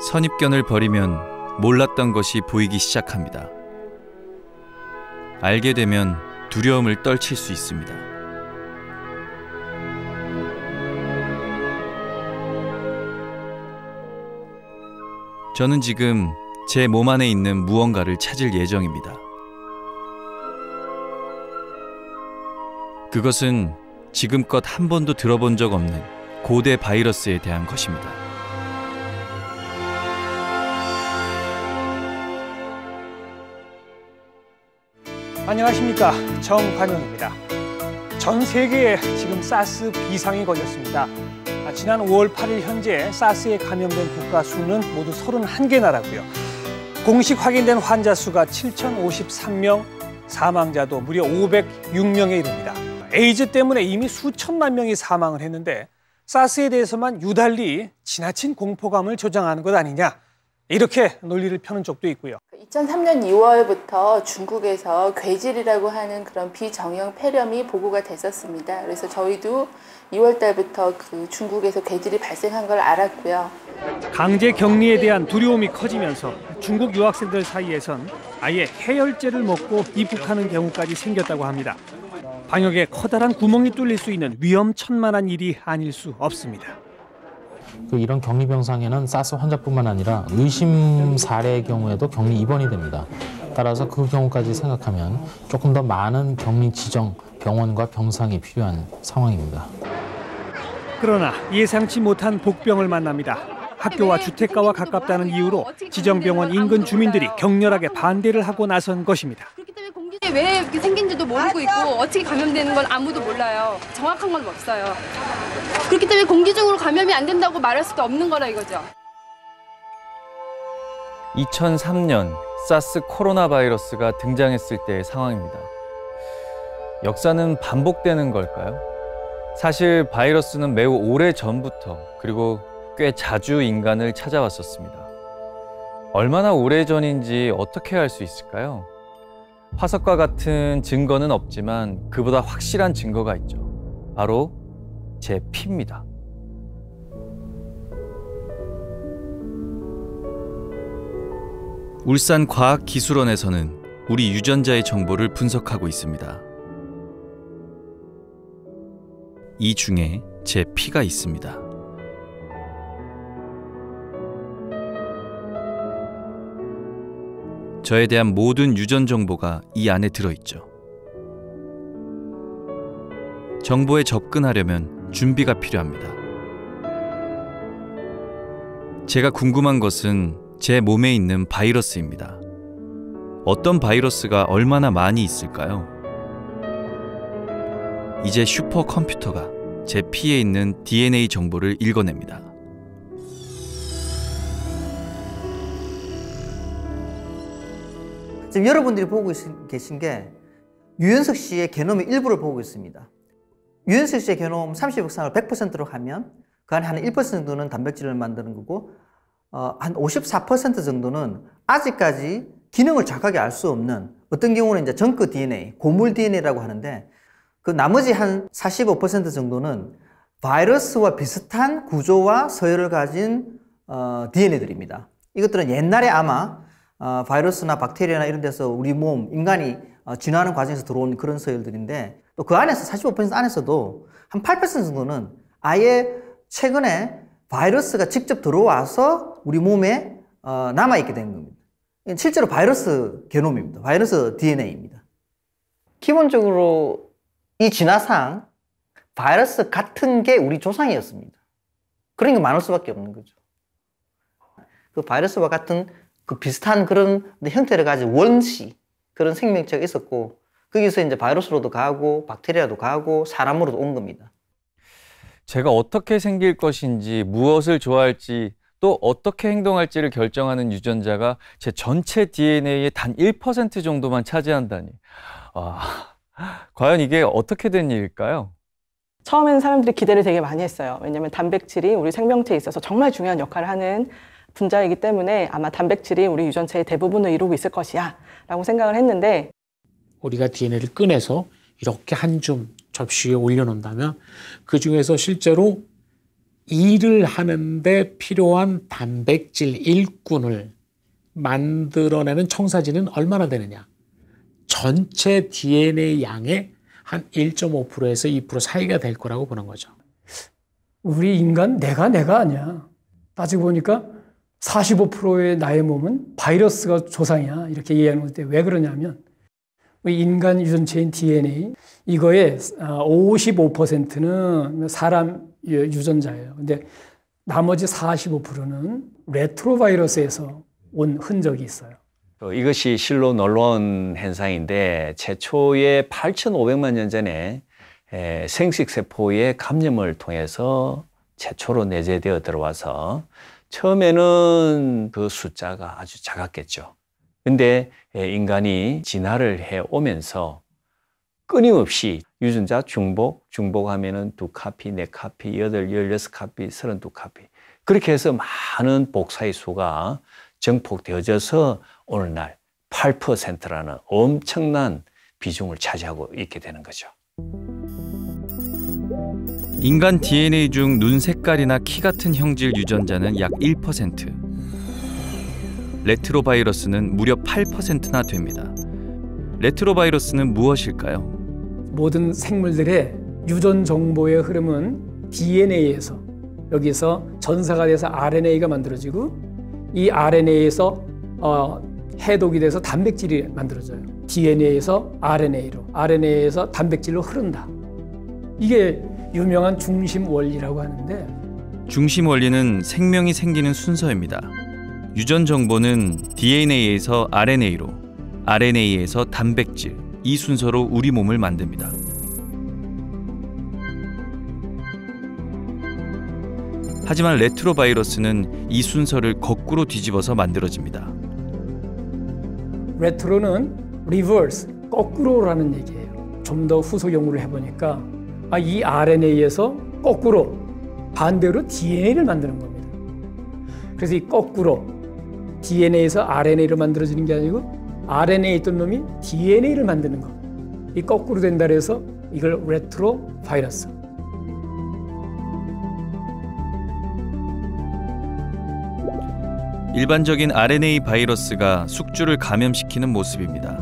선입견을 버리면 몰랐던 것이 보이기 시작합니다. 알게 되면 두려움을 떨칠 수 있습니다. 저는 지금 제 몸 안에 있는 무언가를 찾을 예정입니다. 그것은 지금껏 한 번도 들어본 적 없는 고대 바이러스에 대한 것입니다. 안녕하십니까, 정관용입니다. 전 세계에 지금 사스 비상이 걸렸습니다. 지난 5월 8일 현재 사스에 감염된 국가 수는 모두 31개 나라고요. 공식 확인된 환자 수가 7,053명, 사망자도 무려 506명에 이릅니다. 에이즈 때문에 이미 수천만 명이 사망을 했는데 사스에 대해서만 유달리 지나친 공포감을 조장하는 것 아니냐, 이렇게 논리를 펴는 쪽도 있고요. 2003년 2월부터 중국에서 괴질이라고 하는 그런 비정형 폐렴이 보고가 됐었습니다. 그래서 저희도 2월 달부터 그 중국에서 괴질이 발생한 걸 알았고요. 강제 격리에 대한 두려움이 커지면서 중국 유학생들 사이에선 아예 해열제를 먹고 입국하는 경우까지 생겼다고 합니다. 방역에 커다란 구멍이 뚫릴 수 있는 위험천만한 일이 아닐 수 없습니다. 이런 격리 병상에는 사스 환자뿐만 아니라 의심 사례의 경우에도 격리 입원이 됩니다. 따라서 그 경우까지 생각하면 조금 더 많은 격리 지정 병원과 병상이 필요한 상황입니다. 그러나 예상치 못한 복병을 만납니다. 학교와 주택가와 가깝다는 이유로 지정병원 인근 주민들이 격렬하게 반대를 하고 나선 것입니다. 왜 이렇게 생긴지도 모르고 있고 어떻게 감염되는 건 아무도 몰라요. 정확한 건 없어요. 그렇기 때문에 공기적으로 감염이 안 된다고 말할 수도 없는 거라 이거죠. 2003년 사스 코로나 바이러스가 등장했을 때의 상황입니다. 역사는 반복되는 걸까요? 사실 바이러스는 매우 오래 전부터, 그리고 꽤 자주 인간을 찾아왔었습니다. 얼마나 오래 전인지 어떻게 알 수 있을까요? 화석과 같은 증거는 없지만 그보다 확실한 증거가 있죠. 바로 제 피입니다. 울산과학기술원에서는 우리 유전자의 정보를 분석하고 있습니다. 이 중에 제 피가 있습니다. 저에 대한 모든 유전 정보가 이 안에 들어있죠. 정보에 접근하려면 준비가 필요합니다. 제가 궁금한 것은 제 몸에 있는 바이러스입니다. 어떤 바이러스가 얼마나 많이 있을까요? 이제 슈퍼컴퓨터가 제 피에 있는 DNA 정보를 읽어냅니다. 지금 여러분들이 보고 계신 게 유연석 씨의 게놈의 일부를 보고 있습니다. 유연석 씨의 게놈 30억 쌍을 100%로 하면 그 안에 한 1% 정도는 단백질을 만드는 거고, 한 54% 정도는 아직까지 기능을 정확하게 알 수 없는, 어떤 경우는 이제 정크 DNA, 고물 DNA라고 하는데, 그 나머지 한 45% 정도는 바이러스와 비슷한 구조와 서열을 가진 DNA들입니다. 이것들은 옛날에 아마 바이러스나 박테리아나 이런 데서 우리 몸, 인간이 진화하는 과정에서 들어온 그런 서열들인데, 또 그 안에서 45% 안에서도 한 8% 정도는 아예 최근에 바이러스가 직접 들어와서 우리 몸에 남아있게 된 겁니다. 실제로 바이러스 게놈입니다. 바이러스 DNA입니다. 기본적으로 이 진화상 바이러스 같은 게 우리 조상이었습니다. 그러니까 많을 수밖에 없는 거죠. 그 바이러스와 같은 그 비슷한 그런 형태를 가진 원시, 그런 생명체가 있었고, 거기서 이제 바이러스로도 가고 박테리아도 가고 사람으로도 온 겁니다. 제가 어떻게 생길 것인지, 무엇을 좋아할지, 또 어떻게 행동할지를 결정하는 유전자가 제 전체 DNA의 단 1% 정도만 차지한다니. 과연 이게 어떻게 된 일일까요? 처음에는 사람들이 기대를 되게 많이 했어요. 왜냐하면 단백질이 우리 생명체에 있어서 정말 중요한 역할을 하는 분자이기 때문에 아마 단백질이 우리 유전체의 대부분을 이루고 있을 것이야 라고 생각을 했는데, 우리가 DNA를 꺼내서 이렇게 한 줌 접시 위에 올려놓는다면 그 중에서 실제로 일을 하는데 필요한 단백질 일꾼을 만들어내는 청사진은 얼마나 되느냐? 전체 DNA 양의 한 1.5%에서 2% 사이가 될 거라고 보는 거죠. 우리 인간 내가 아니야. 따지고 보니까 45%의 나의 몸은 바이러스가 조상이야. 이렇게 이해하는 건데 왜 그러냐면 우리 인간 유전체인 DNA 이거의 55%는 사람 유전자예요. 근데 나머지 45%는 레트로바이러스에서 온 흔적이 있어요. 이것이 실로 놀라운 현상인데 최초의 8,500만 년 전에 생식세포의 감염을 통해서 최초로 내재되어 들어와서 처음에는 그 숫자가 아주 작았겠죠. 근데 인간이 진화를 해 오면서 끊임없이 유전자 중복하면은 2카피, 4카피, 8, 16카피, 32카피. 그렇게 해서 많은 복사의 수가 정폭되어져서 오늘날 8%라는 엄청난 비중을 차지하고 있게 되는 거죠. 인간 DNA 중 눈 색깔이나 키 같은 형질 유전자는 약 1%. 레트로바이러스는 무려 8%나 됩니다. 레트로바이러스는 무엇일까요? 모든 생물들의 유전 정보의 흐름은 DNA에서 여기서 전사가 돼서 RNA가 만들어지고 이 RNA에서 해독이 돼서 단백질이 만들어져요. DNA에서 RNA로, RNA에서 단백질로 흐른다. 이게 유명한 중심 원리라고 하는데 중심 원리는 생명이 생기는 순서입니다. 유전 정보는 DNA에서 RNA로, RNA에서 단백질, 이 순서로 우리 몸을 만듭니다. 하지만 레트로바이러스는 이 순서를 거꾸로 뒤집어서 만들어집니다. 레트로는 리버스, 거꾸로라는 얘기예요. 좀 더 후속 연구를 해보니까 이 RNA에서 거꾸로 반대로 DNA를 만드는 겁니다. 그래서 이 거꾸로 DNA에서 RNA로 만들어지는 게 아니고 RNA에 있던 놈이 DNA를 만드는 거. 이 거꾸로 된다 해서 이걸 레트로 바이러스. 일반적인 RNA 바이러스가 숙주를 감염시키는 모습입니다.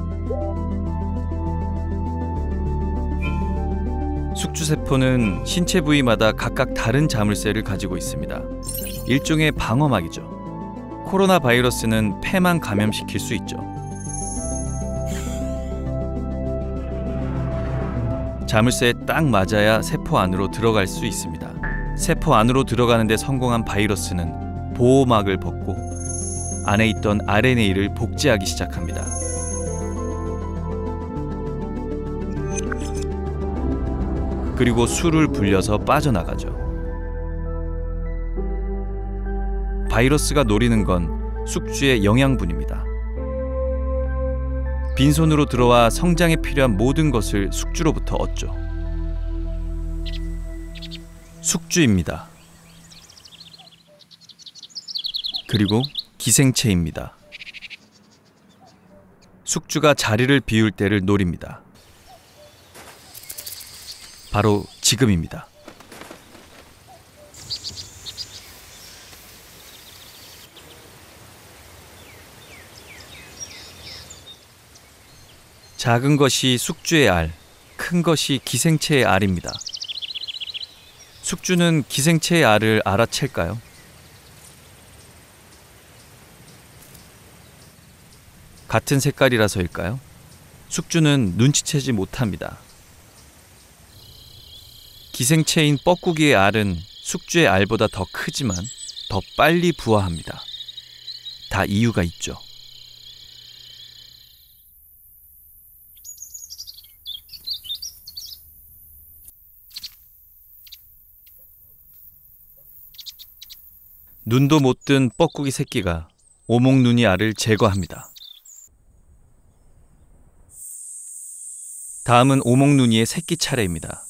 숙주세포는 신체 부위마다 각각 다른 자물쇠를 가지고 있습니다. 일종의 방어막이죠. 코로나 바이러스는 폐만 감염시킬 수 있죠. 자물쇠에 딱 맞아야 세포 안으로 들어갈 수 있습니다. 세포 안으로 들어가는 데 성공한 바이러스는 보호막을 벗고 안에 있던 RNA를 복제하기 시작합니다. 그리고 수를 불려서 빠져나가죠. 바이러스가 노리는 건 숙주의 영양분입니다. 빈손으로 들어와 성장에 필요한 모든 것을 숙주로부터 얻죠. 숙주입니다. 그리고 기생체입니다. 숙주가 자리를 비울 때를 노립니다. 바로 지금입니다. 작은 것이 숙주의 알, 큰 것이 기생체의 알입니다. 숙주는 기생체의 알을 알아챌까요? 같은 색깔이라서일까요? 숙주는 눈치채지 못합니다. 기생체인 뻐꾸기의 알은 숙주의 알보다 더 크지만 더 빨리 부화합니다. 다 이유가 있죠. 눈도 못 뜬 뻐꾸기 새끼가 오목눈이 알을 제거합니다. 다음은 오목눈이의 새끼 차례입니다.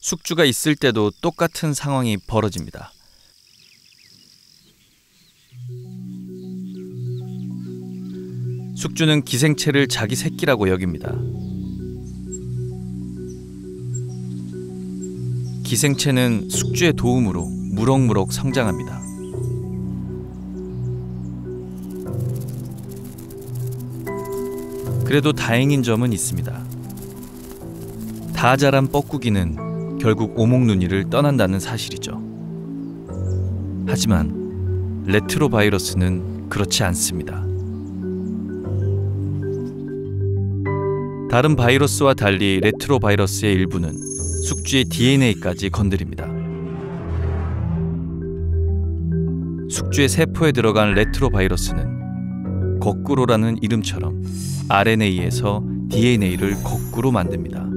숙주가 있을 때도 똑같은 상황이 벌어집니다. 숙주는 기생체를 자기 새끼라고 여깁니다. 기생체는 숙주의 도움으로 무럭무럭 성장합니다. 그래도 다행인 점은 있습니다. 다 자란 뻐꾸기는 결국 오목눈이를 떠난다는 사실이죠. 하지만 레트로바이러스는 그렇지 않습니다. 다른 바이러스와 달리 레트로바이러스의 일부는 숙주의 DNA까지 건드립니다. 숙주의 세포에 들어간 레트로바이러스는 거꾸로라는 이름처럼 RNA에서 DNA를 거꾸로 만듭니다.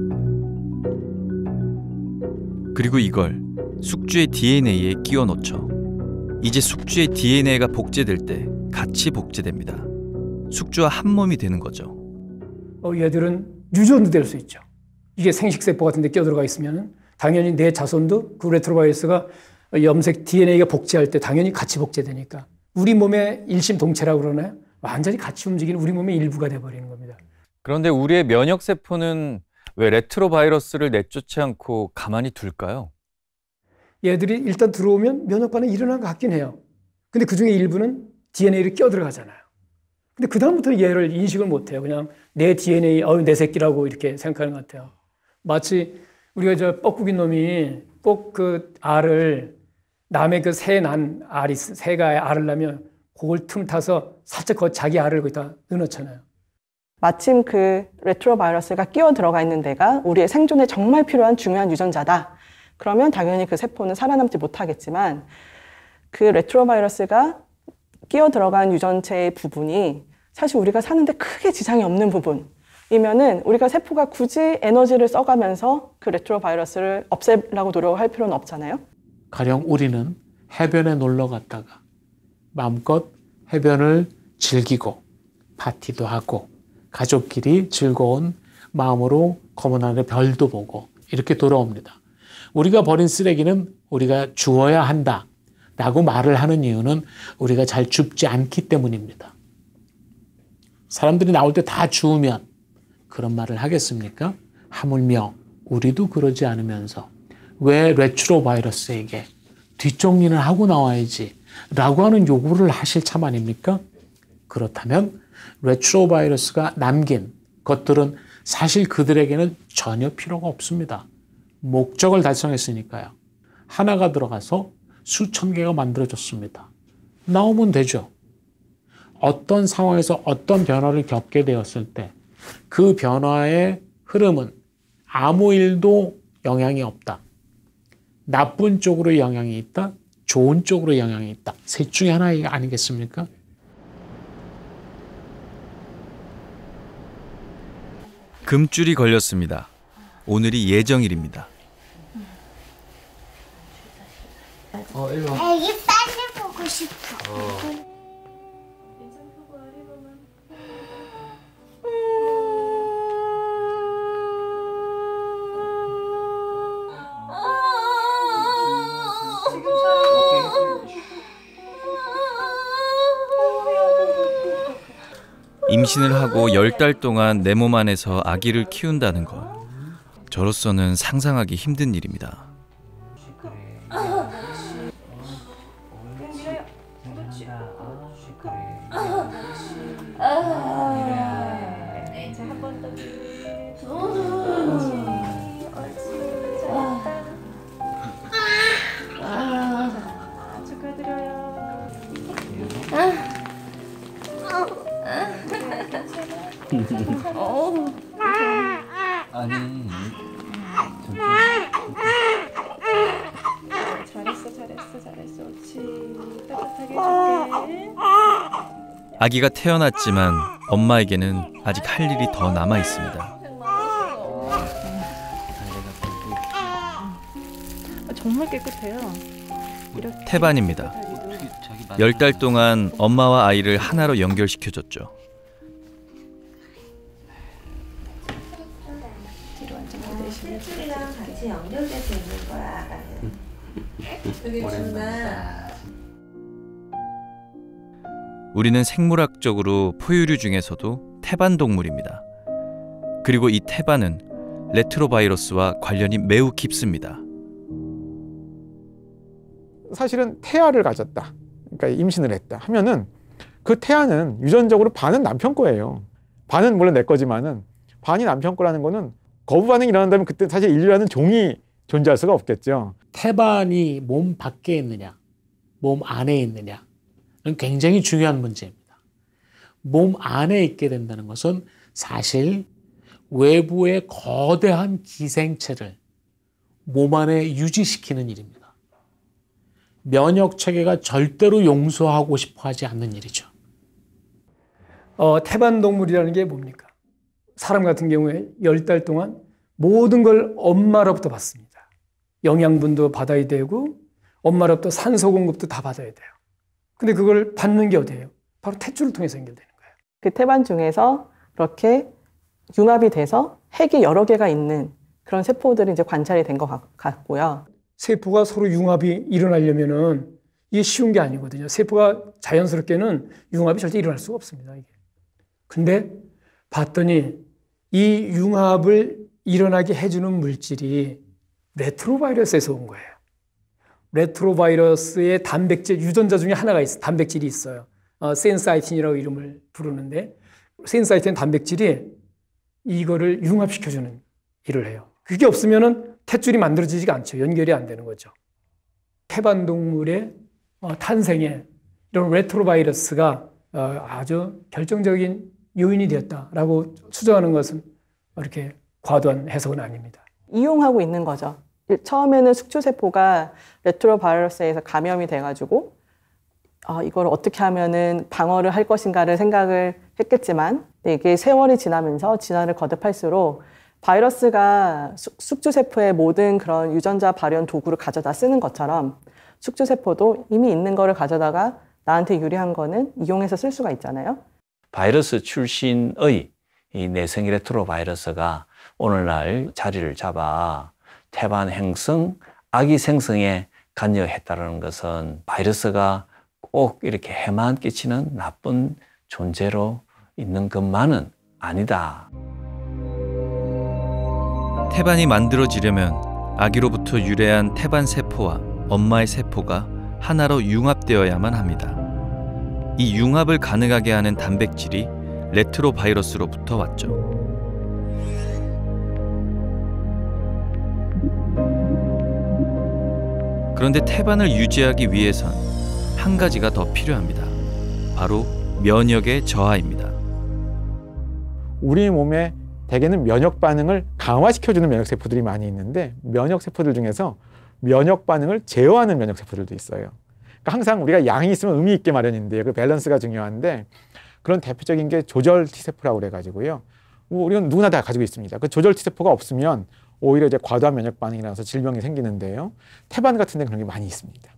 그리고 이걸 숙주의 DNA에 끼워 넣죠. 이제 숙주의 DNA가 복제될 때 같이 복제됩니다. 숙주와 한 몸이 되는 거죠. 얘들은 유전도 될 수 있죠. 이게 생식세포 같은 데 끼어들어가 있으면 당연히 내 자손도 그 레트로바이러스가 염색 DNA가 복제할 때 당연히 같이 복제되니까 우리 몸의 일심동체라고 그러나요? 완전히 같이 움직이는 우리 몸의 일부가 돼버리는 겁니다. 그런데 우리의 면역세포는 왜 레트로바이러스를 내쫓지 않고 가만히 둘까요? 얘들이 일단 들어오면 면역 반응이 일어난 것 같긴 해요. 근데 그중에 일부는 DNA를 끼어들어가잖아요. 근데 그다음부터 얘를 인식을 못해요. 그냥 내 DNA, 내 새끼라고 이렇게 생각하는 것 같아요. 마치 우리가 저 뻐꾸기 놈이 꼭 그 알을 남의 그 새 난 알이 새가 알을 낳으면 그걸 틈타서 살짝 자기 알을 거기다 넣어놓잖아요. 마침 그 레트로바이러스가 끼어 들어가 있는 데가 우리의 생존에 정말 필요한 중요한 유전자다. 그러면 당연히 그 세포는 살아남지 못하겠지만 그 레트로바이러스가 끼어 들어간 유전체의 부분이 사실 우리가 사는데 크게 지장이 없는 부분이면은 우리가 세포가 굳이 에너지를 써가면서 그 레트로바이러스를 없애려고 노력을 할 필요는 없잖아요. 가령 우리는 해변에 놀러 갔다가 마음껏 해변을 즐기고 파티도 하고 가족끼리 즐거운 마음으로 검은 하늘의 별도 보고 이렇게 돌아옵니다. 우리가 버린 쓰레기는 우리가 주워야 한다 라고 말을 하는 이유는 우리가 잘 줍지 않기 때문입니다. 사람들이 나올 때 다 주우면 그런 말을 하겠습니까? 하물며 우리도 그러지 않으면서 왜 레트로바이러스에게 뒷정리는 하고 나와야지 라고 하는 요구를 하실 참 아닙니까? 그렇다면 레트로바이러스가 남긴 것들은 사실 그들에게는 전혀 필요가 없습니다. 목적을 달성했으니까요. 하나가 들어가서 수천 개가 만들어졌습니다. 나오면 되죠. 어떤 상황에서 어떤 변화를 겪게 되었을 때 그 변화의 흐름은 아무 일도 영향이 없다. 나쁜 쪽으로 영향이 있다. 좋은 쪽으로 영향이 있다. 셋 중에 하나 아니겠습니까? 금줄이 걸렸습니다. 오늘이 예정일입니다. 일로 와. 애기 빨리 보고 싶어. 임신을 하고 10달 동안 내 몸 안에서 아기를 키운다는 것. 저로서는 상상하기 힘든 일입니다. 아니. 잘했어. 옳지. 따뜻하게 해줄게. 아기가 태어났지만 엄마에게는 아직 할 일이 더 남아 있습니다. 정말 깨끗해요. 태반입니다. 10달 동안 엄마와 아이를 하나로 연결시켜줬죠. 같이 연결돼서 있는 거야. 여기 준아. 우리는 생물학적으로 포유류 중에서도 태반 동물입니다. 그리고 이 태반은 레트로바이러스와 관련이 매우 깊습니다. 사실은 태아를 가졌다, 그러니까 임신을 했다 하면은 그 태아는 유전적으로 반은 남편 거예요. 반은 물론 내 거지만은 반이 남편 거라는 거는 거부 반응이 일어난다면 그때 사실 인류라는 종이 존재할 수가 없겠죠. 태반이 몸 밖에 있느냐, 몸 안에 있느냐는 굉장히 중요한 문제입니다. 몸 안에 있게 된다는 것은 사실 외부의 거대한 기생체를 몸 안에 유지시키는 일입니다. 면역 체계가 절대로 용서하고 싶어 하지 않는 일이죠. 태반 동물이라는 게 뭡니까? 사람 같은 경우에 10달 동안 모든 걸 엄마로부터 받습니다. 영양분도 받아야 되고 엄마로부터 산소 공급도 다 받아야 돼요. 근데 그걸 받는 게 어디예요? 바로 탯줄을 통해서 연결되는 거예요. 그 태반 중에서 그렇게 융합이 돼서 핵이 여러 개가 있는 그런 세포들이 이제 관찰이 된 것 같고요. 세포가 서로 융합이 일어나려면은 이게 쉬운 게 아니거든요. 세포가 자연스럽게는 융합이 절대 일어날 수가 없습니다, 이게. 근데 봤더니 이 융합을 일어나게 해주는 물질이 레트로바이러스에서 온 거예요. 레트로바이러스의 단백질 유전자 중에 하나가 있어요. 단백질이 있어요. 센사이틴이라고 이름을 부르는데 센사이틴 단백질이 이거를 융합시켜주는 일을 해요. 그게 없으면은 탯줄이 만들어지지가 않죠. 연결이 안 되는 거죠. 태반 동물의 탄생에 이런 레트로바이러스가 아주 결정적인 요인이 되었다라고 추정하는 것은 이렇게 과도한 해석은 아닙니다. 이용하고 있는 거죠. 처음에는 숙주세포가 레트로바이러스에서 감염이 돼가지고 이걸 어떻게 하면은 방어를 할 것인가를 생각을 했겠지만 이게 세월이 지나면서 진화를 거듭할수록 바이러스가 숙주세포의 모든 그런 유전자 발현 도구를 가져다 쓰는 것처럼 숙주세포도 이미 있는 거를 가져다가 나한테 유리한 거는 이용해서 쓸 수가 있잖아요. 바이러스 출신의 이 내성 레트로바이러스가 오늘날 자리를 잡아 태반 행성, 아기 생성에 관여했다는 것은 바이러스가 꼭 이렇게 해만 끼치는 나쁜 존재로 있는 것만은 아니다. 태반이 만들어지려면 아기로부터 유래한 태반 세포와 엄마의 세포가 하나로 융합되어야만 합니다. 이 융합을 가능하게 하는 단백질이 레트로바이러스로부터 왔죠. 그런데 태반을 유지하기 위해선 한 가지가 더 필요합니다. 바로 면역의 저하입니다. 우리 몸에 대개는 면역 반응을 강화시켜주는 면역 세포들이 많이 있는데 면역 세포들 중에서 면역 반응을 제어하는 면역 세포들도 있어요. 그러니까 항상 우리가 양이 있으면 의미 있게 마련인데 그 밸런스가 중요한데 그런 대표적인 게 조절 T세포라고 그래가지고요. 우리는 누구나 다 가지고 있습니다. 그 조절 T세포가 없으면 오히려 이제 과도한 면역 반응이 나서 질병이 생기는데요. 태반 같은 데는 그런 게 많이 있습니다.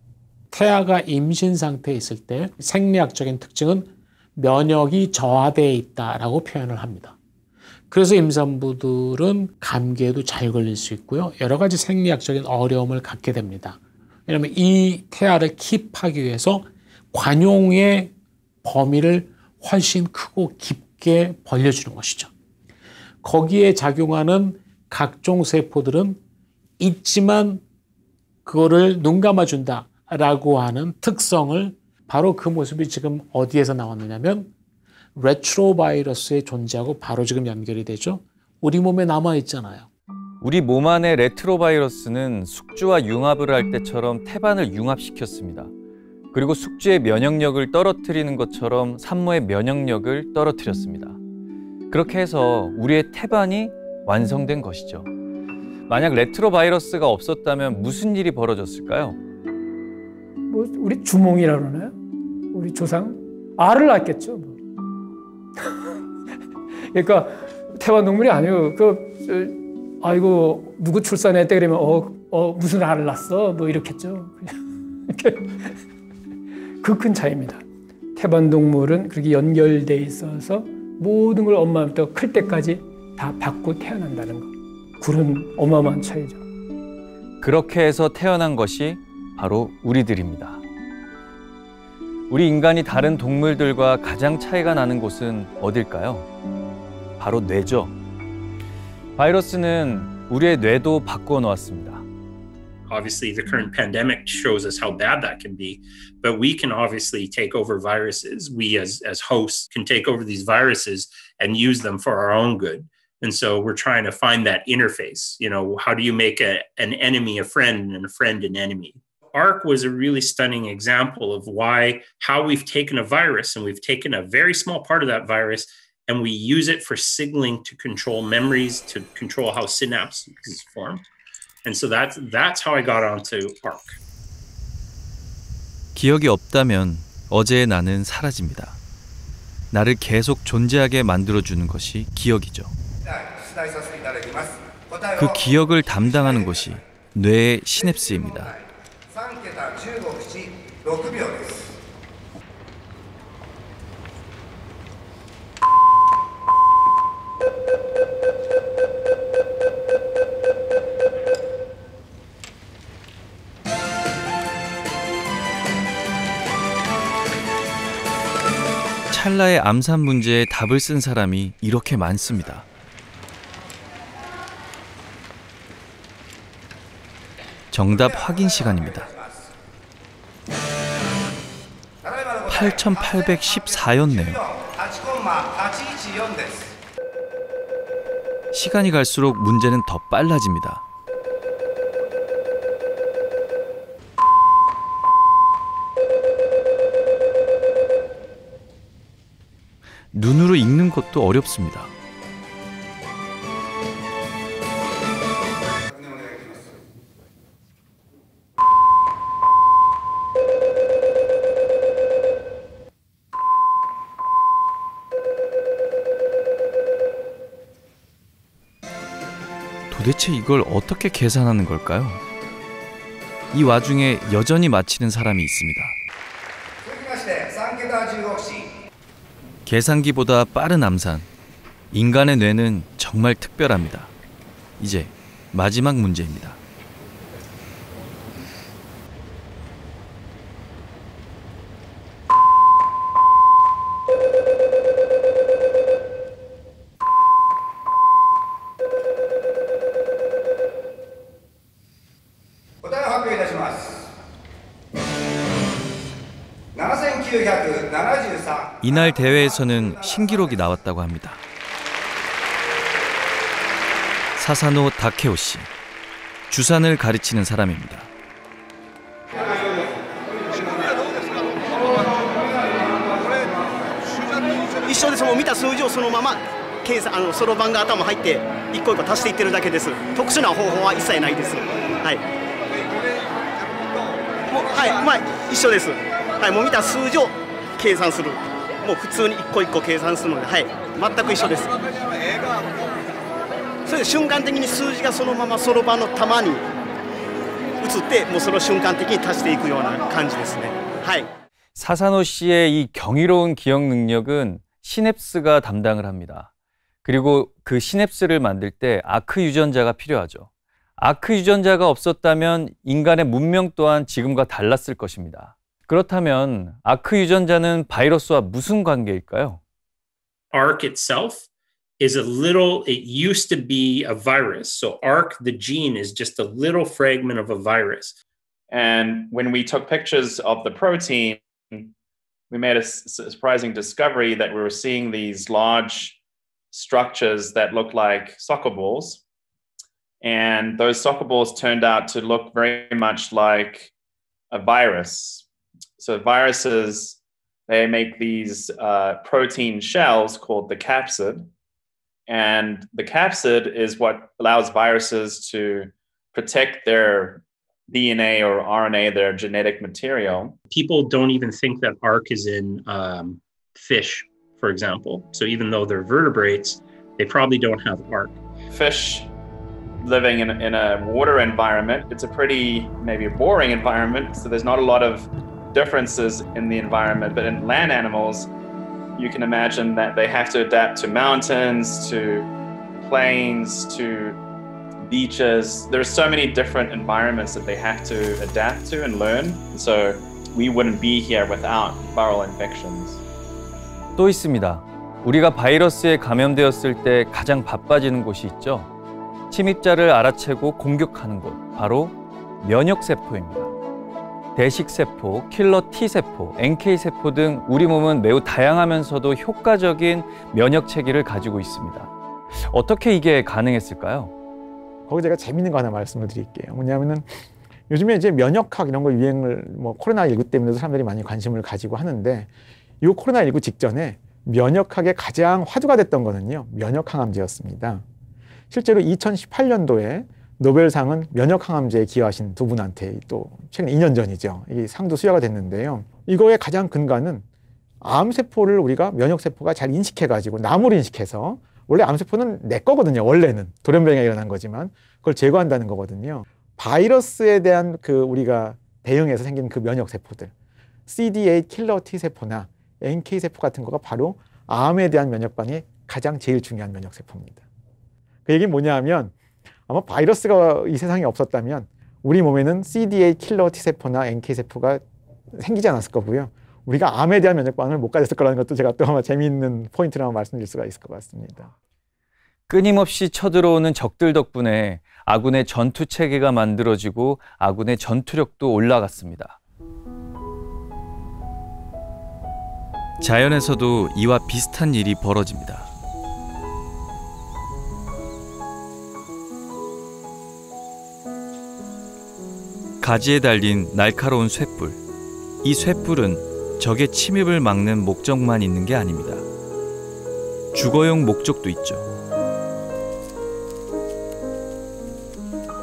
태아가 임신 상태에 있을 때 생리학적인 특징은 면역이 저하되어 있다라고 표현을 합니다. 그래서 임산부들은 감기에도 잘 걸릴 수 있고요. 여러 가지 생리학적인 어려움을 갖게 됩니다. 왜냐하면 이 태아를 킵하기 위해서 관용의 범위를 훨씬 크고 깊게 벌려주는 것이죠. 거기에 작용하는 각종 세포들은 있지만 그거를 눈 감아준다라고 하는 특성을 바로 그 모습이 지금 어디에서 나왔느냐면 레트로바이러스의 존재하고 바로 지금 연결이 되죠. 우리 몸에 남아있잖아요. 우리 몸 안의 레트로바이러스는 숙주와 융합을 할 때처럼 태반을 융합시켰습니다. 그리고 숙주의 면역력을 떨어뜨리는 것처럼 산모의 면역력을 떨어뜨렸습니다. 그렇게 해서 우리의 태반이 완성된 것이죠. 만약 레트로바이러스가 없었다면 무슨 일이 벌어졌을까요? 뭐 우리 주몽이라 그러나요? 우리 조상 알을 낳았겠죠. 뭐. 그러니까 태반 동물이 아니에요. 아이고 누구 출산했대 그러면 무슨 알을 낳았어 뭐 이렇겠죠. 그 큰 차이입니다. 태반 동물은 그렇게 연결돼 있어서 모든 걸 엄마부터 클 때까지 다 받고 태어난다는 거. 그런 어마어마한 차이죠. 그렇게 해서 태어난 것이 바로 우리들입니다. 우리 인간이 다른 동물들과 가장 차이가 나는 곳은 어딜까요? 바로 뇌죠. 바이러스는 우리의 뇌도 바꾸어 놓았습니다. Obviously, the current pandemic shows us how bad that can be, but we can obviously take over viruses. We as hosts can take over these viruses and use them for our own good. And so we're trying to find that interface. You know, how do you make an enemy a friend and a friend an enemy? ARC was a really stunning example of how we've taken a virus and we've taken a very small part of that virus and we use it for signaling to control memories, to control how synapses form. And so that's how I got onto ARC. 기억이 없다면 어제의 나는 사라집니다. 나를 계속 존재하게 만들어주는 것이 기억이죠. 그 기억을 담당하는 것이 뇌의 시냅스입니다. 찰나의 암산 문제에 답을 쓴 사람이 이렇게 많습니다. 정답 확인 시간입니다. 8814였네요. 시간이 갈수록 문제는 더 빨라집니다. 눈으로 읽는 것도 어렵습니다. 도대체 이걸 어떻게 계산하는 걸까요? 이 와중에 여전히 맞히는 사람이 있습니다. 계산기보다 빠른 암산. 인간의 뇌는 정말 특별합니다. 이제 마지막 문제입니다. 이날 대회에서는 신기록이 나왔다고 합니다. 사사노 다케오 씨, 주산을 가르치는 사람입니다. 一緒です。もう見た数字をそのままそろばんが頭入って一個一個足していってるだけです。特殊な方法は一切ないです。はい。もうまあ一緒です。はい、もう見た数字を計算する。もう普通に一個一個計算するので、はい、全く一緒です。それで瞬間的に数字がそのままそろばんの玉に移って、もうそれを瞬間的に足していくような感じですね。はい。 사사노 씨의 이 경이로운 기억 능력은 시냅스가 담당을 합니다. 그리고 그 시냅스를 만들 때 아크 유전자가 필요하죠. 아크 유전자가 없었다면 인간의 문명 또한 지금과 달랐을 것입니다. 그렇다면 아크 유전자는 바이러스와 무슨 관계일까요? ARC itself is it used to be a virus. So ARC, the gene, is just a little fragment of a virus. And when we took pictures of the protein, we made a surprising discovery that we were seeing these large structures that looked like soccer balls. And those soccer balls turned out to look very much like a virus. So viruses, they make these protein shells called the capsid. And the capsid is what allows viruses to protect their DNA or RNA, their genetic material. People don't even think that ARC is in fish, for example. So even though they're vertebrates, they probably don't have ARC. Fish living in a water environment, it's a pretty maybe boring environment. So there's not a lot of differences in the environment. But in land animals, you can imagine that they have to adapt to mountains, to plains, to beaches. There's so many different environments that they have to adapt to and learn. So we wouldn't be here without viral infections. 또 있습니다. 우리가 바이러스에 감염되었을 때 가장 바빠지는 곳이 있죠. 침입자를 알아채고 공격하는 곳, 바로 면역세포입니다. 대식세포, 킬러 T세포, NK세포 등 우리 몸은 매우 다양하면서도 효과적인 면역체계를 가지고 있습니다. 어떻게 이게 가능했을까요? 거기 제가 재밌는 거 하나 말씀을 드릴게요. 뭐냐면은 요즘에 이제 면역학 이런 거 유행을 코로나19 때문에도 사람들이 많이 관심을 가지고 하는데 이 코로나19 직전에 면역학에 가장 화두가 됐던 거는요, 면역항암제였습니다. 실제로 2018년도에 노벨상은 면역항암제에 기여하신 두 분한테 또 최근 2년 전이죠. 이 상도 수여가 됐는데요. 이거의 가장 근간은 암세포를 우리가 면역세포가 잘 인식해가지고 나무를 인식해서 원래 암세포는 내 거거든요. 원래는 돌연변이가 일어난 거지만 그걸 제거한다는 거거든요. 바이러스에 대한 우리가 대응해서 생긴 그 면역세포들, CD8 킬러 T세포나 NK세포 같은 거가 바로 암에 대한 면역 반응이 가장 제일 중요한 면역세포입니다. 그 얘기는 뭐냐 하면 아마 바이러스가 이 세상에 없었다면 우리 몸에는 CD8 킬러 T세포나 NK세포가 생기지 않았을 거고요. 우리가 암에 대한 면역 반응을 못 가졌을 거라는 것도 제가 또 아마 재미있는 포인트라고 말씀드릴 수가 있을 것 같습니다. 끊임없이 쳐들어오는 적들 덕분에 아군의 전투 체계가 만들어지고 아군의 전투력도 올라갔습니다. 자연에서도 이와 비슷한 일이 벌어집니다. 가지에 달린 날카로운 쇳불. 이 쇳불은 적의 침입을 막는 목적만 있는 게 아닙니다. 주거용 목적도 있죠.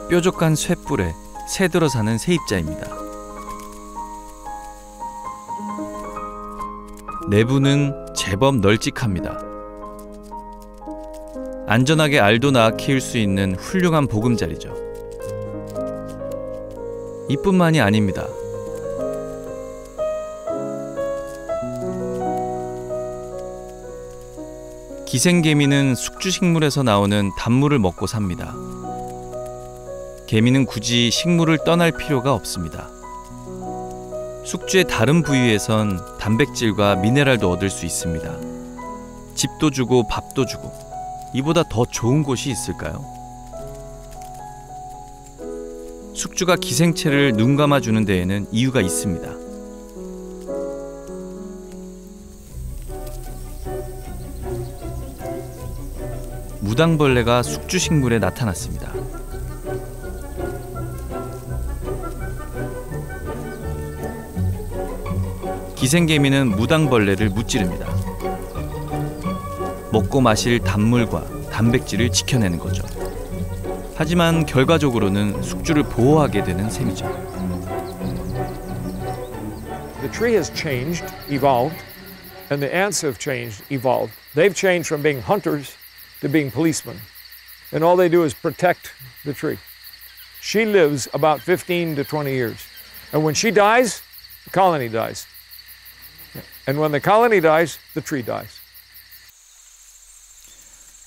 뾰족한 쇳불에 새들어 사는 세입자입니다. 내부는 제법 널찍합니다. 안전하게 알도 낳아 키울 수 있는 훌륭한 보금자리죠. 이뿐만이 아닙니다. 기생개미는 숙주식물에서 나오는 단물을 먹고 삽니다. 개미는 굳이 식물을 떠날 필요가 없습니다. 숙주의 다른 부위에선 단백질과 미네랄도 얻을 수 있습니다. 집도 주고 밥도 주고 이보다 더 좋은 곳이 있을까요? 숙주가 기생체를 눈 감아주는 데에는 이유가 있습니다. 무당벌레가 숙주식물에 나타났습니다. 기생개미는 무당벌레를 무찌릅니다. 먹고 마실 단물과 단백질을 지켜내는 거죠. 하지만 결과적으로는 숙주를 보호하게 되는 셈이죠. The tree has changed, evolved, and the ants have changed, evolved. They've changed from being hunters to being policemen. And all they do is protect the tree. She lives about 15 to 20 years. And when she dies, the colony dies. And when the colony dies, the tree dies.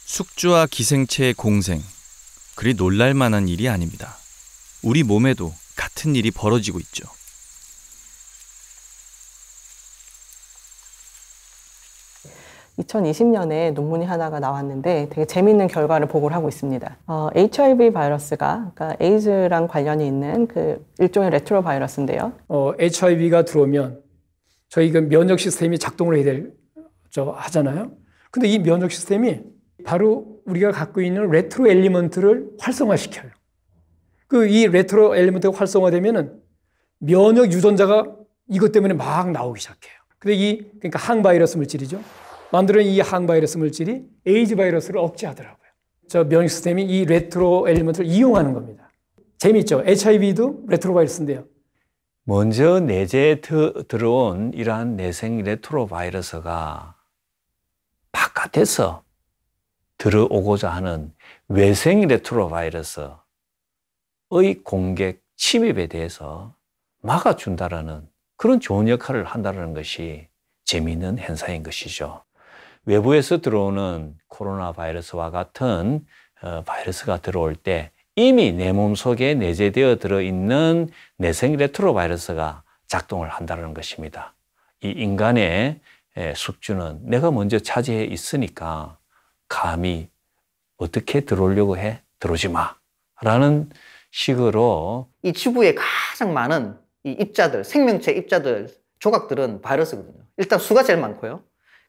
숙주와 기생체의 공생, 그리 놀랄 만한 일이 아닙니다. 우리 몸에도 같은 일이 벌어지고 있죠. (2020년에) 논문이 하나가 나왔는데 되게 재미있는 결과를 보고를 하고 있습니다. HIV 바이러스가 그러니까 에이즈랑 관련이 있는 그 일종의 레트로 바이러스인데요. HIV가 들어오면 저희가 면역 시스템이 작동을 해야 하잖아요. 근데 이 면역 시스템이 바로 우리가 갖고 있는 레트로 엘리먼트를 활성화시켜요. 이 레트로 엘리먼트가 활성화되면은 면역 유전자가 이것 때문에 막 나오기 시작해요. 근데 그러니까 항바이러스 물질이죠. 만드는 이 항바이러스 물질이 에이즈 바이러스를 억제하더라고요. 면역 시스템이 이 레트로 엘리먼트를 이용하는 겁니다. 재미있죠? HIV도 레트로 바이러스인데요. 먼저 내재에 들어온 이러한 내생 레트로 바이러스가 바깥에서 들어오고자 하는 외생 레트로 바이러스의 공격, 침입에 대해서 막아준다라는 그런 좋은 역할을 한다는 것이 재미있는 현상인 것이죠. 외부에서 들어오는 코로나 바이러스와 같은 바이러스가 들어올 때 이미 내 몸속에 내재되어 들어있는 내생 레트로 바이러스가 작동을 한다는 것입니다. 이 인간의 숙주는 내가 먼저 차지해 있으니까 감히 어떻게 들어오려고 해? 들어오지 마. 라는 식으로 이 지구에 가장 많은 이 입자들, 생명체 입자들, 조각들은 바이러스거든요. 일단 수가 제일 많고요.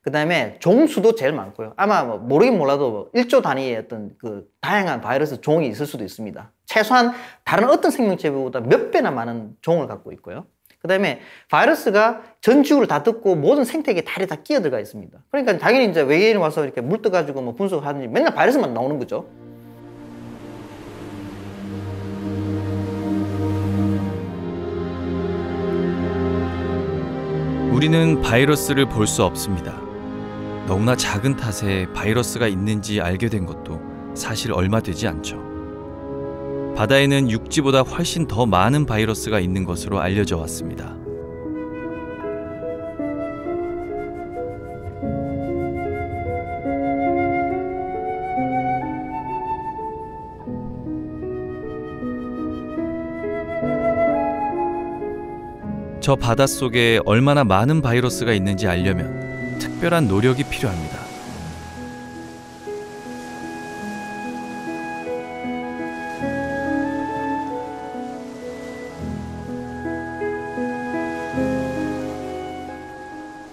그 다음에 종수도 제일 많고요. 아마 뭐 모르긴 몰라도 1조 단위의 어떤 그 다양한 바이러스 종이 있을 수도 있습니다. 최소한 다른 어떤 생명체보다 몇 배나 많은 종을 갖고 있고요. 그 다음에 바이러스가 전 지구를 다 뜯고 모든 생태계에 다 끼어들어가 있습니다. 그러니까 당연히 이제 외계인이 와서 이렇게 물 떠가지고 뭐 분석을 하든지 맨날 바이러스만 나오는 거죠. 우리는 바이러스를 볼 수 없습니다. 너무나 작은 탓에 바이러스가 있는지 알게 된 것도 사실 얼마 되지 않죠. 바다에는 육지보다 훨씬 더 많은 바이러스가 있는 것으로 알려져 왔습니다. 저 바닷속에 얼마나 많은 바이러스가 있는지 알려면 특별한 노력이 필요합니다.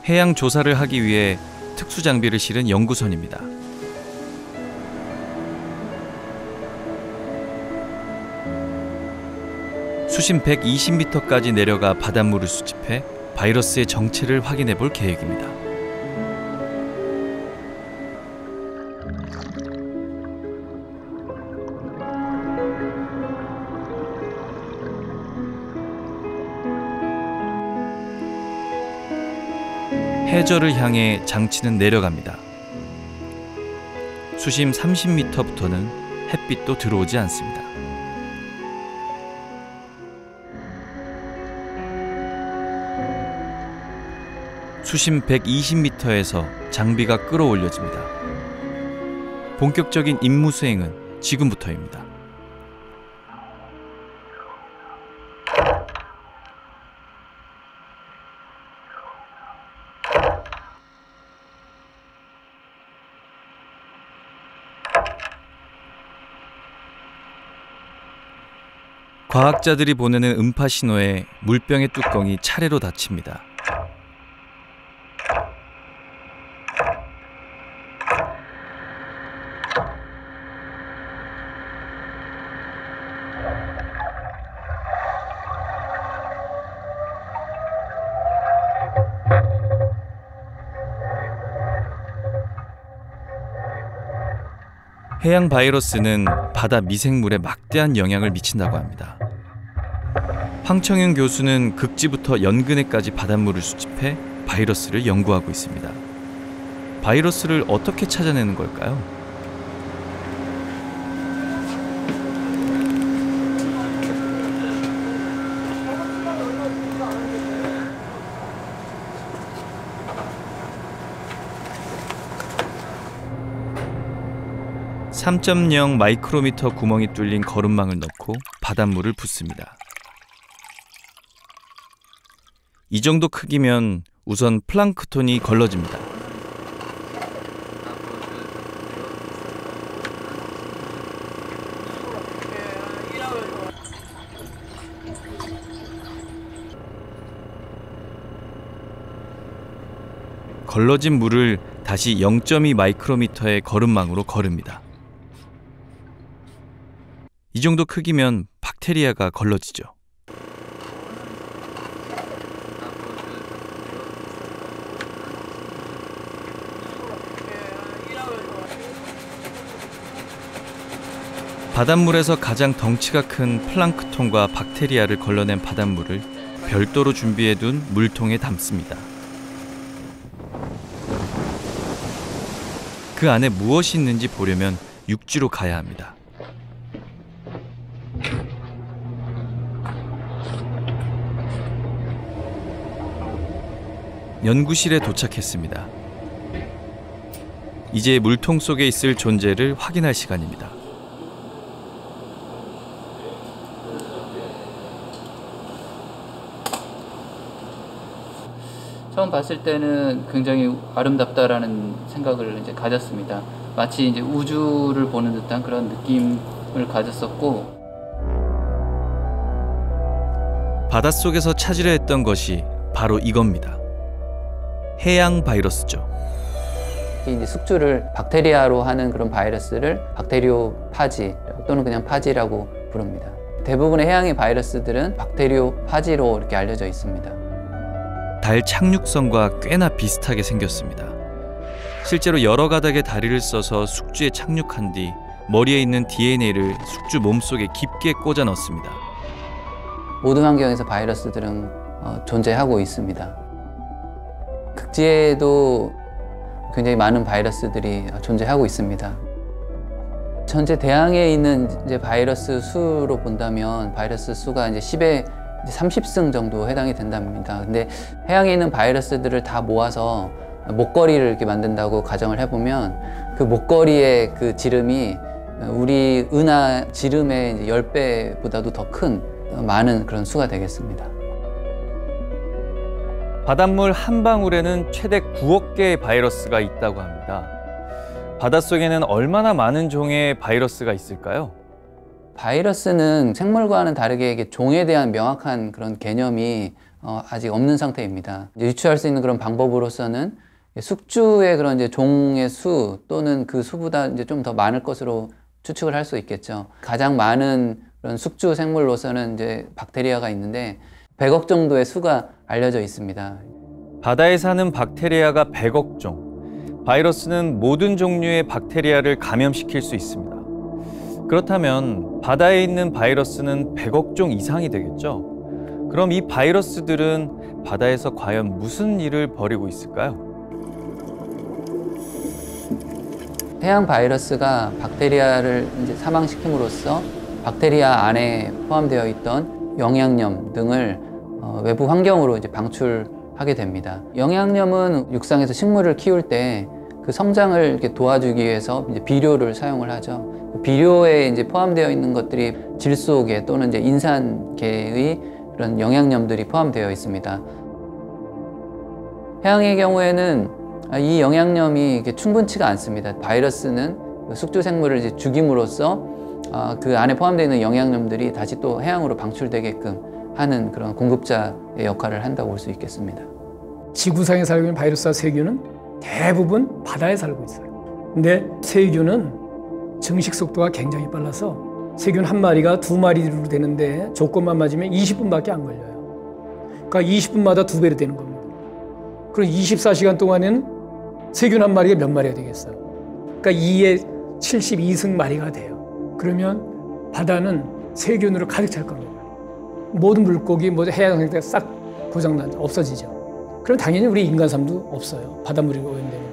해양 조사를 하기 위해 특수 장비를 실은 연구선입니다. 수심 120m까지 내려가 바닷물을 수집해 바이러스의 정체를 확인해 볼 계획입니다. 해저를 향해 장치는 내려갑니다. 수심 30m부터는 햇빛도 들어오지 않습니다. 수심 120m에서 장비가 끌어올려집니다. 본격적인 임무 수행은 지금부터입니다. 과학자들이 보내는 음파 신호에 물병의 뚜껑이 차례로 닫힙니다. 해양 바이러스는 바다 미생물에 막대한 영향을 미친다고 합니다. 황청윤 교수는 극지부터 연근해까지 바닷물을 수집해 바이러스를 연구하고 있습니다. 바이러스를 어떻게 찾아내는 걸까요? (3.0) 마이크로미터 구멍이 뚫린 거름망을 넣고 바닷물을 붓습니다. 이 정도 크기면 우선 플랑크톤이 걸러집니다. 걸러진 물을 다시 0.2 마이크로미터의 거름망으로 거릅니다. 이 정도 크기면 박테리아가 걸러지죠. 바닷물에서 가장 덩치가 큰 플랑크톤과 박테리아를 걸러낸 바닷물을 별도로 준비해둔 물통에 담습니다. 그 안에 무엇이 있는지 보려면 육지로 가야 합니다. 연구실에 도착했습니다. 이제 물통 속에 있을 존재를 확인할 시간입니다. 처음 봤을 때는 굉장히 아름답다라는 생각을 이제 가졌습니다. 마치 이제 우주를 보는 듯한 그런 느낌을 가졌었고, 바닷속에서 찾으려 했던 것이 바로 이겁니다. 해양 바이러스죠. 이제 숙주를 박테리아로 하는 그런 바이러스를 박테리오파지 또는 그냥 파지라고 부릅니다. 대부분의 해양의 바이러스들은 박테리오파지로 이렇게 알려져 있습니다. 달 착륙선과 꽤나 비슷하게 생겼습니다. 실제로 여러 가닥의 다리를 써서 숙주에 착륙한 뒤 머리에 있는 DNA를 숙주 몸속에 깊게 꽂아 넣습니다. 모든 환경에서 바이러스들은 존재하고 있습니다. 극지에도 굉장히 많은 바이러스들이 존재하고 있습니다. 전체 대양에 있는 이제 바이러스 수로 본다면 바이러스 수가 이제 10의 30승 정도 해당이 된답니다. 근데 해양에 있는 바이러스들을 다 모아서 목걸이를 이렇게 만든다고 가정을 해보면 그 목걸이의 그 지름이 우리 은하 지름의 이제 10배보다도 더 큰 많은 그런 수가 되겠습니다. 바닷물 한 방울에는 최대 9억 개의 바이러스가 있다고 합니다. 바닷속에는 얼마나 많은 종의 바이러스가 있을까요? 바이러스는 생물과는 다르게 이게 종에 대한 명확한 그런 개념이 아직 없는 상태입니다. 유추할 수 있는 그런 방법으로서는 숙주의 그런 이제 종의 수 또는 그 수보다 이제 좀 더 많을 것으로 추측을 할 수 있겠죠. 가장 많은 그런 숙주 생물로서는 이제 박테리아가 있는데 100억 정도의 수가 알려져 있습니다. 바다에 사는 박테리아가 100억 종. 바이러스는 모든 종류의 박테리아를 감염시킬 수 있습니다. 그렇다면 바다에 있는 바이러스는 100억 종 이상이 되겠죠? 그럼 이 바이러스들은 바다에서 과연 무슨 일을 벌이고 있을까요? 해양 바이러스가 박테리아를 이제 사망시킴으로써 박테리아 안에 포함되어 있던 영양염 등을 외부 환경으로 이제 방출하게 됩니다. 영양염은 육상에서 식물을 키울 때 그 성장을 이렇게 도와주기 위해서 이제 비료를 사용을 하죠. 비료에 이제 포함되어 있는 것들이 질소계 또는 이제 인산계의 그런 영양염들이 포함되어 있습니다. 해양의 경우에는 이 영양염이 이렇게 충분치가 않습니다. 바이러스는 숙주 생물을 이제 죽임으로써 그 안에 포함되어 있는 영양염들이 다시 또 해양으로 방출되게끔 하는 그런 공급자의 역할을 한다고 볼 수 있겠습니다. 지구상에 살고 있는 바이러스와 세균은 대부분 바다에 살고 있어요. 근데 세균은 증식 속도가 굉장히 빨라서 세균 한 마리가 2마리로 되는데 조건만 맞으면 20분밖에 안 걸려요. 그러니까 20분마다 2배로 되는 겁니다. 그럼 24시간 동안에는 세균 한 마리가 몇 마리가 되겠어요? 그러니까 2에 72승 마리가 돼요. 그러면 바다는 세균으로 가득 찰 겁니다. 모든 물고기, 해양 생태계가 싹 고장나죠. 없어지죠. 그럼 당연히 우리 인간 삶도 없어요. 바닷물이 오염되면.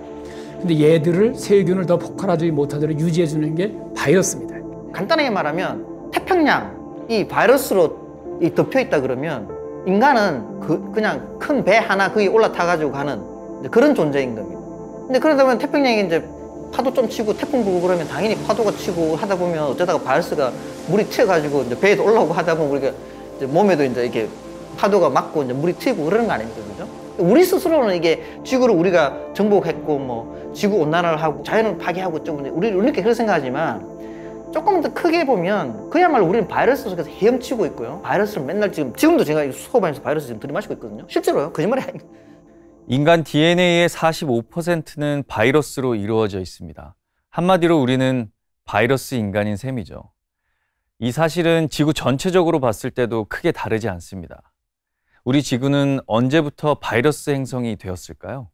근데 얘들을 세균을 더 폭발하지 못하도록 유지해주는 게 바이러스입니다. 간단하게 말하면 태평양 이 바이러스로 덮여 있다 그러면 인간은 그냥 큰 배 하나 거기 올라타가지고 가는 그런 존재인 겁니다. 근데 그러다 보면 태평양에 이제 파도 좀 치고 태풍 불고 그러면 당연히 파도가 치고 하다 보면 어쩌다가 바이러스가 물이 튀어가지고 이제 배에도 올라오고 하다 보면 우리가 이제 몸에도 이제 이렇게 파도가 맞고 이제 물이 튀고 그러는 거 아닙니까? 그죠? 우리 스스로는 이게 지구를 우리가 정복했고 지구 온난화를 하고 자연을 파괴하고 좀 우리는 이렇게 그렇게 생각하지만 조금 더 크게 보면 그야말로 우리는 바이러스 속에서 헤엄치고 있고요. 바이러스를 맨날 지금도 제가 수업하면서 바이러스 지금 들이마시고 있거든요. 실제로요. 거짓말이 아니에요. 인간 DNA의 45%는 바이러스로 이루어져 있습니다. 한마디로 우리는 바이러스 인간인 셈이죠. 이 사실은 지구 전체적으로 봤을 때도 크게 다르지 않습니다. 우리 지구는 언제부터 바이러스 행성이 되었을까요?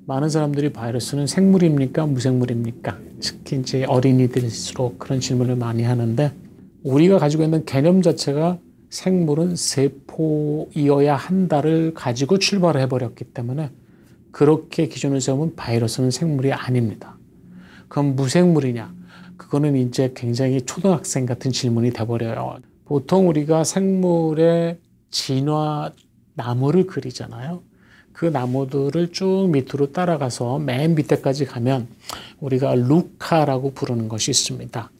많은 사람들이 바이러스는 생물입니까? 무생물입니까? 특히 이제 어린이들일수록 그런 질문을 많이 하는데 우리가 가지고 있는 개념 자체가 생물은 세포이어야 한다를 가지고 출발을 해버렸기 때문에 그렇게 기준을 세우면 바이러스는 생물이 아닙니다. 그럼 무생물이냐? 그거는 이제 굉장히 초등학생 같은 질문이 돼버려요. 보통 우리가 생물의 진화 나무를 그리잖아요. 그 나무들을 쭉 밑으로 따라가서 맨 밑에까지 가면 우리가 루카라고 부르는 것이 있습니다.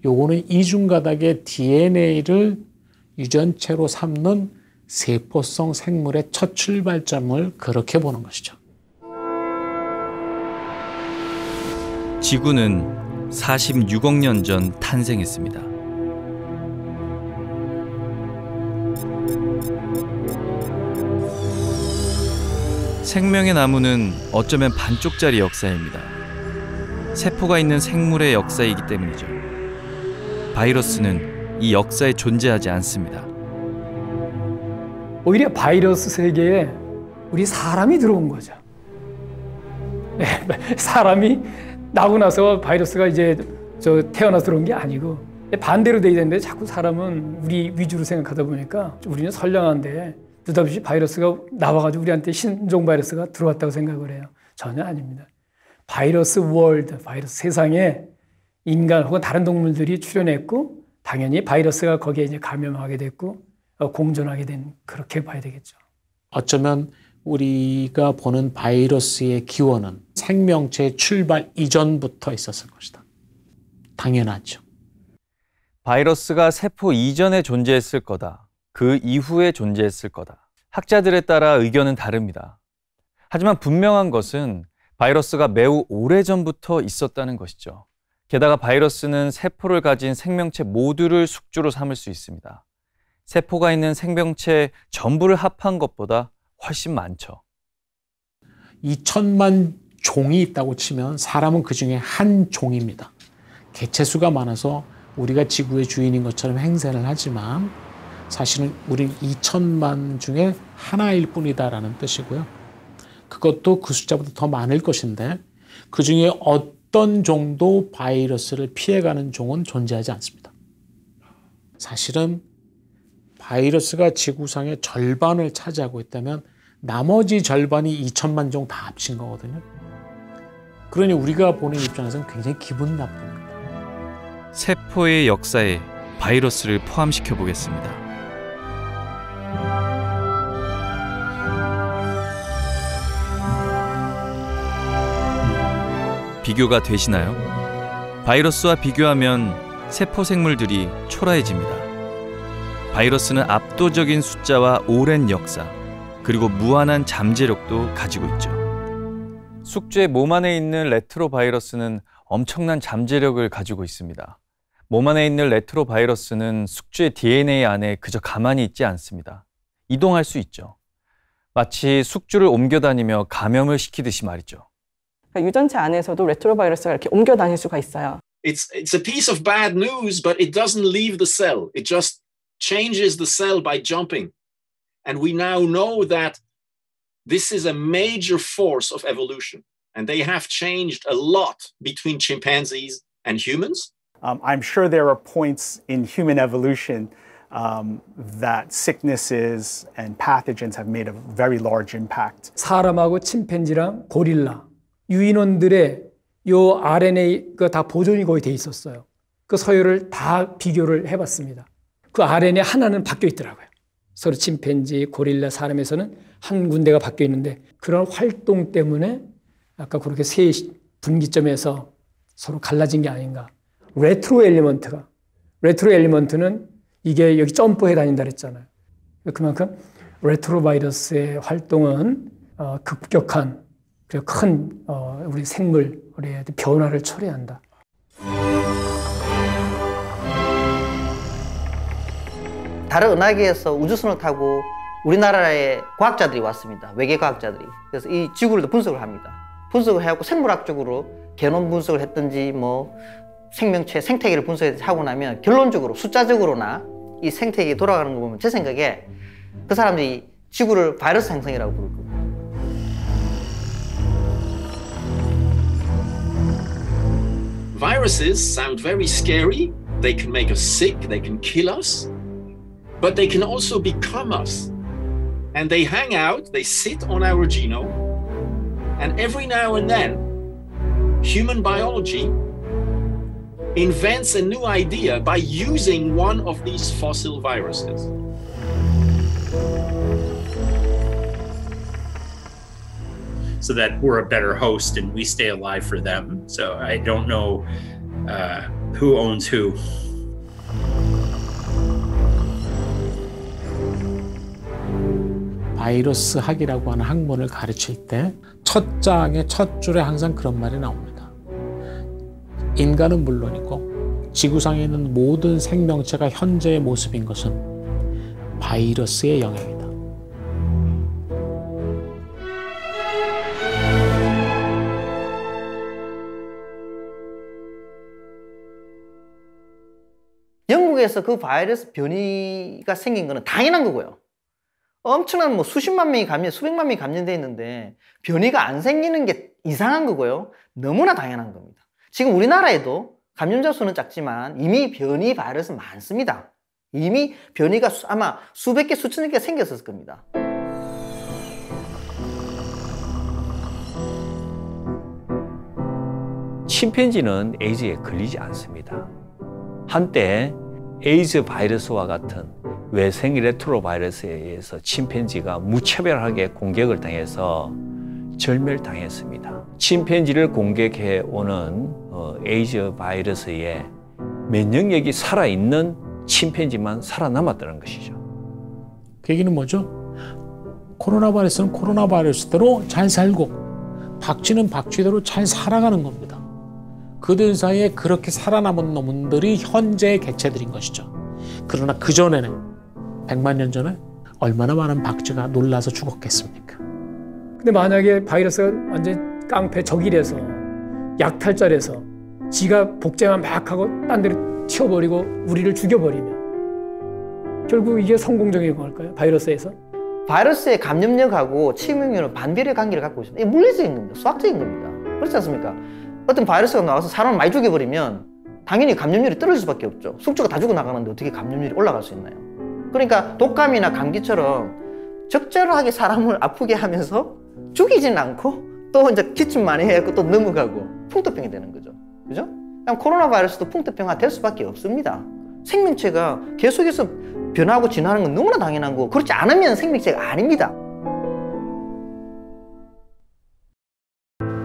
요거는 이중가닥의 DNA를 유전체로 삼는 세포성 생물의 첫 출발점을 그렇게 보는 것이죠. 지구는 46억 년 전 탄생했습니다. 생명의 나무는 어쩌면 반쪽짜리 역사입니다. 세포가 있는 생물의 역사이기 때문이죠. 바이러스는 이 역사에 존재하지 않습니다. 오히려 바이러스 세계에 우리 사람이 들어온 거죠. 사람이 나고 나서 바이러스가 이제 태어나서 들어온 게 아니고 반대로 돼야 되는데 자꾸 사람은 우리 위주로 생각하다 보니까 우리는 선량한데 느닷없이 바이러스가 나와가지고 우리한테 신종 바이러스가 들어왔다고 생각을 해요. 전혀 아닙니다. 바이러스 월드, 바이러스 세상에 인간 혹은 다른 동물들이 출현했고 당연히 바이러스가 거기에 이제 감염하게 됐고 공존하게 된 그렇게 봐야 되겠죠. 어쩌면 우리가 보는 바이러스의 기원은 생명체의 출발 이전부터 있었을 것이다. 당연하죠. 바이러스가 세포 이전에 존재했을 거다. 그 이후에 존재했을 거다. 학자들에 따라 의견은 다릅니다. 하지만 분명한 것은 바이러스가 매우 오래전부터 있었다는 것이죠. 게다가 바이러스는 세포를 가진 생명체 모두를 숙주로 삼을 수 있습니다. 세포가 있는 생명체 전부를 합한 것보다 훨씬 많죠. 2천만 종이 있다고 치면 사람은 그 중에 한 종입니다. 개체수가 많아서 우리가 지구의 주인인 것처럼 행세를 하지만 사실은 우린 2천만 중에 하나일 뿐이다라는 뜻이고요. 그것도 그 숫자보다 더 많을 것인데 그 중에 어떤 종도 바이러스를 피해가는 종은 존재하지 않습니다. 사실은 바이러스가 지구상의 절반을 차지하고 있다면 나머지 절반이 2천만 종 다 합친 거거든요. 그러니 우리가 보는 입장에서는 굉장히 기분 나쁩니다. 세포의 역사에 바이러스를 포함시켜 보겠습니다. 비교가 되시나요? 바이러스와 비교하면 세포 생물들이 초라해집니다. 바이러스는 압도적인 숫자와 오랜 역사, 그리고 무한한 잠재력도 가지고 있죠. 숙주의 몸 안에 있는 레트로바이러스는 엄청난 잠재력을 가지고 있습니다. 몸 안에 있는 레트로바이러스는 숙주의 DNA 안에 그저 가만히 있지 않습니다. 이동할 수 있죠. 마치 숙주를 옮겨다니며 감염을 시키듯이 말이죠. 유전체 안에서도 레트로바이러스가 이렇게 옮겨 다닐 수가 있어요. It's a piece of bad news, but it doesn't leave the cell. It just changes the cell by jumping. And we now know that this is a major force of evolution. And they have changed a lot between chimpanzees and humans. I'm sure there are points in human evolution that sicknesses and pathogens have made a very large impact. 사람하고 침팬지랑 고릴라, 유인원들의 요 RNA가 다 보존이 거의 돼 있었어요. 그 서열을 다 비교를 해봤습니다. 그 RNA 하나는 바뀌어 있더라고요. 서로 침팬지, 고릴라, 사람에서는 한 군데가 바뀌어 있는데 그런 활동 때문에 아까 그렇게 세 분기점에서 서로 갈라진 게 아닌가. 레트로 엘리먼트는 이게 여기 점프해 다닌다 그랬잖아요. 그만큼 레트로 바이러스의 활동은 급격한 큰 우리 생물 우리의 변화를 초래한다. 다른 은하계에서 우주선을 타고 우리나라에 과학자들이 왔습니다. 외계 과학자들이. 그래서 이 지구를 분석을 합니다. 분석을 해갖고 생물학적으로 게놈 분석을 했든지 뭐 생명체, 생태계를 분석하고 나면 결론적으로 숫자적으로나 이 생태계에 돌아가는 거 보면 제 생각에 그 사람들이 지구를 바이러스 행성이라고 부를 겁니다. Viruses sound very scary. They can make us sick, they can kill us, but they can also become us. And they hang out, they sit on our genome, and every now and then, human biology invents a new idea by using one of these fossil viruses. So that we're a better host and we stay alive for them. So I don't know who owns who. 바이러스 학이라고 하는 학문을 가르칠 때 첫 장의 첫 줄에 항상 그런 말이 나옵니다. 인간은 물론이고 지구상에 있는 모든 생명체가 현재의 모습인 것은 바이러스의 영향이다. 영국에서 그 바이러스 변이가 생긴 거는 당연한 거고요. 엄청난 뭐 수십만 명이 수백만 명이 감염되어 있는데 변이가 안 생기는 게 이상한 거고요. 너무나 당연한 겁니다. 지금 우리나라에도 감염자 수는 작지만 이미 변이 바이러스 많습니다. 이미 변이가 아마 수백 개, 수천 개 생겼을 겁니다. 침팬지는 에이즈에 걸리지 않습니다. 한때 에이즈 바이러스와 같은 외생 레트로 바이러스에 의해서 침팬지가 무차별하게 공격을 당해서 절멸당했습니다. 침팬지를 공격해 오는 에이즈 바이러스에 면역력이 살아있는 침팬지만 살아남았다는 것이죠. 그 얘기는 뭐죠? 코로나 바이러스는 코로나 바이러스대로 잘 살고 박쥐는 박쥐대로 잘 살아가는 겁니다. 그들 사이에 그렇게 살아남은 놈들이 현재의 개체들인 것이죠. 그러나 그전에는 100만 년 전에 얼마나 많은 박쥐가 놀라서 죽었겠습니까? 근데 만약에 바이러스가 완전 깡패 적이라서 약탈자라서 지가 복제만 막 하고 딴 데로 튀어버리고 우리를 죽여버리면 결국 이게 성공적인 걸까요? 바이러스에서? 바이러스의 감염력하고 치명률은 반비례 관계를 갖고 있습니다. 이게 물리적인 겁니다. 수학적인 겁니다. 그렇지 않습니까? 어떤 바이러스가 나와서 사람을 많이 죽여버리면 당연히 감염률이 떨어질 수밖에 없죠. 숙주가 다 죽어나가는데 어떻게 감염률이 올라갈 수 있나요? 그러니까 독감이나 감기처럼 적절하게 사람을 아프게 하면서 죽이지는 않고 또 이제 기침 많이 해갖고 또 넘어가고 풍토병이 되는 거죠. 그죠? 그럼 코로나 바이러스도 풍토병화 될 수밖에 없습니다. 생명체가 계속해서 변하고 진화하는 건 너무나 당연한 거고 그렇지 않으면 생명체가 아닙니다.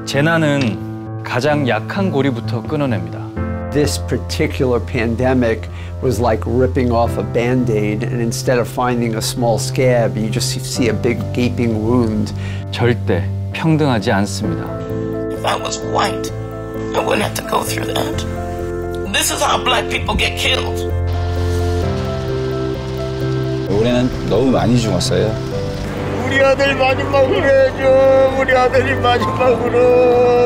재난은 가장 약한 고리부터 끊어냅니다. This particular pandemic was like ripping off a Band-Aid, and instead of finding a small scab, you just see a big gaping wound. 절대 평등하지 않습니다. If I was white, I wouldn't have to go through that. This is how black people get killed. 올해는 너무 많이 죽었어요. 우리 아들 마지막으로 해줘. 우리 아들이 마지막으로.